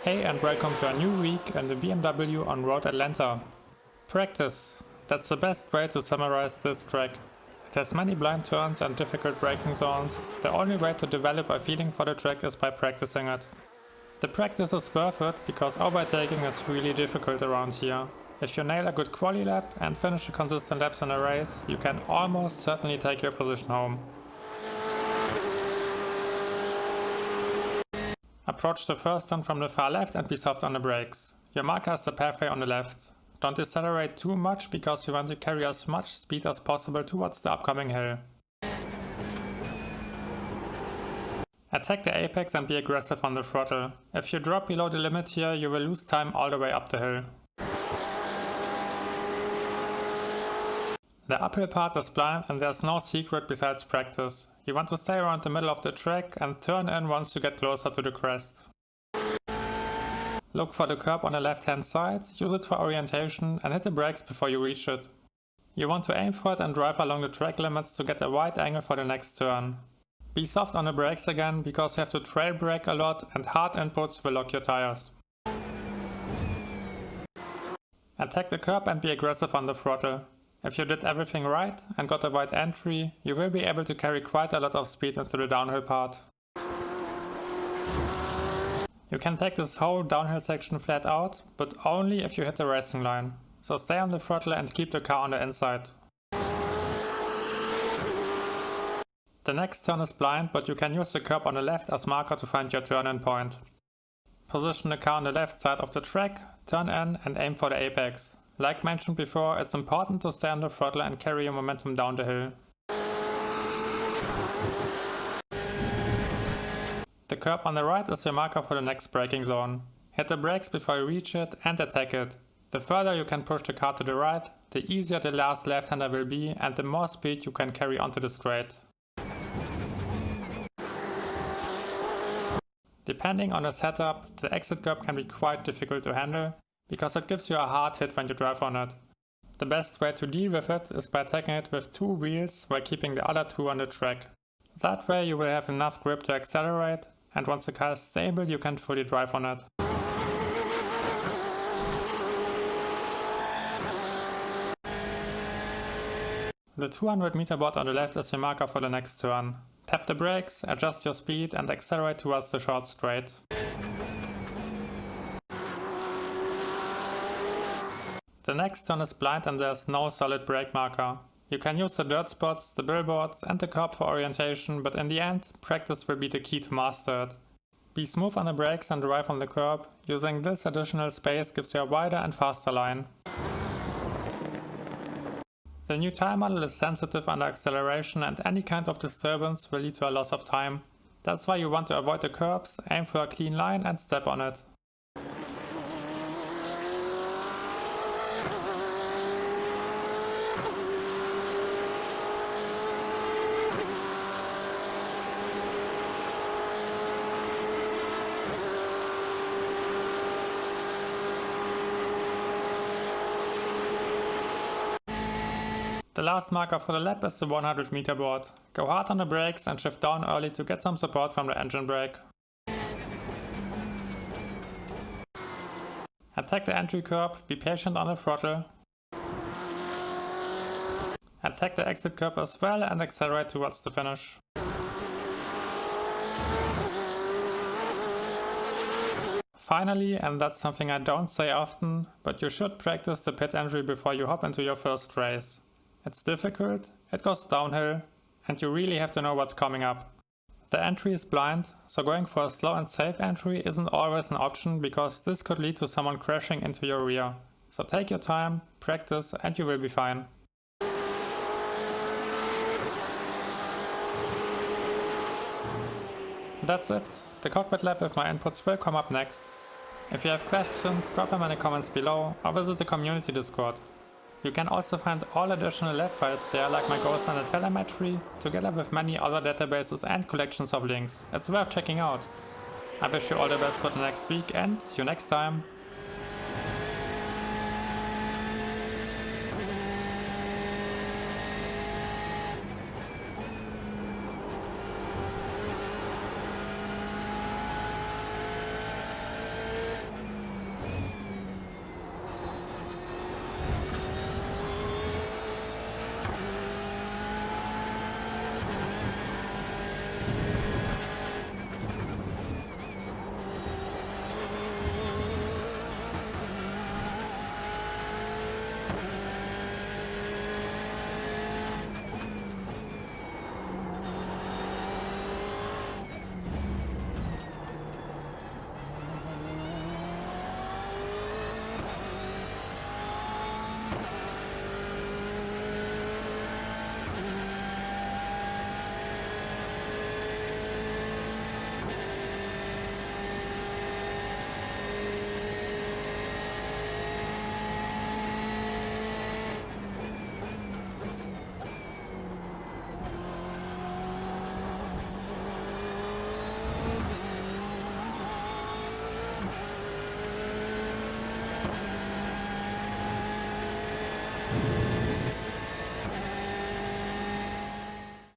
Hey and welcome to a new week in the BMW on Road Atlanta. Practice. That's the best way to summarize this track. It has many blind turns and difficult braking zones. The only way to develop a feeling for the track is by practicing it. The practice is worth it because overtaking is really difficult around here. If you nail a good quali lap and finish a consistent laps in a race, you can almost certainly take your position home. Approach the first turn from the far left and be soft on the brakes. Your marker is the pathway on the left. Don't decelerate too much because you want to carry as much speed as possible towards the upcoming hill. Attack the apex and be aggressive on the throttle. If you drop below the limit here, you will lose time all the way up the hill. The uphill part is blind and there's no secret besides practice. You want to stay around the middle of the track and turn in once you get closer to the crest. Look for the curb on the left hand side, use it for orientation and hit the brakes before you reach it. You want to aim for it and drive along the track limits to get a wide angle for the next turn. Be soft on the brakes again because you have to trail brake a lot and hard inputs will lock your tires. Attack the curb and be aggressive on the throttle. If you did everything right and got a wide entry, you will be able to carry quite a lot of speed into the downhill part. You can take this whole downhill section flat out, but only if you hit the racing line. So stay on the throttle and keep the car on the inside. The next turn is blind, but you can use the curb on the left as marker to find your turn-in point. Position the car on the left side of the track, turn in and aim for the apex. Like mentioned before, it's important to stay on the throttle and carry your momentum down the hill. The curb on the right is your marker for the next braking zone. Hit the brakes before you reach it and attack it. The further you can push the car to the right, the easier the last left-hander will be and the more speed you can carry onto the straight. Depending on the setup, the exit curb can be quite difficult to handle, because it gives you a hard hit when you drive on it. The best way to deal with it is by attacking it with two wheels while keeping the other two on the track. That way you will have enough grip to accelerate, and once the car is stable you can fully drive on it. The 200 meter board on the left is your marker for the next turn. Tap the brakes, adjust your speed and accelerate towards the short straight. The next turn is blind and there's no solid brake marker. You can use the dirt spots, the billboards and the curb for orientation, but in the end, practice will be the key to master it. Be smooth on the brakes and drive on the curb. Using this additional space gives you a wider and faster line. The new tire model is sensitive under acceleration and any kind of disturbance will lead to a loss of time. That's why you want to avoid the curbs, aim for a clean line and step on it. The last marker for the lap is the 100 meter board. Go hard on the brakes and shift down early to get some support from the engine brake. Attack the entry curb, be patient on the throttle. Attack the exit curb as well and accelerate towards the finish. Finally, and that's something I don't say often, but you should practice the pit entry before you hop into your first race. It's difficult, it goes downhill, and you really have to know what's coming up. The entry is blind, so going for a slow and safe entry isn't always an option because this could lead to someone crashing into your rear. So take your time, practice, and you will be fine. That's it. The cockpit lab with my inputs will come up next. If you have questions, drop them in the comments below or visit the community Discord. You can also find all additional lab files there, like my goals and the telemetry, together with many other databases and collections of links. It's worth checking out. I wish you all the best for the next week and see you next time.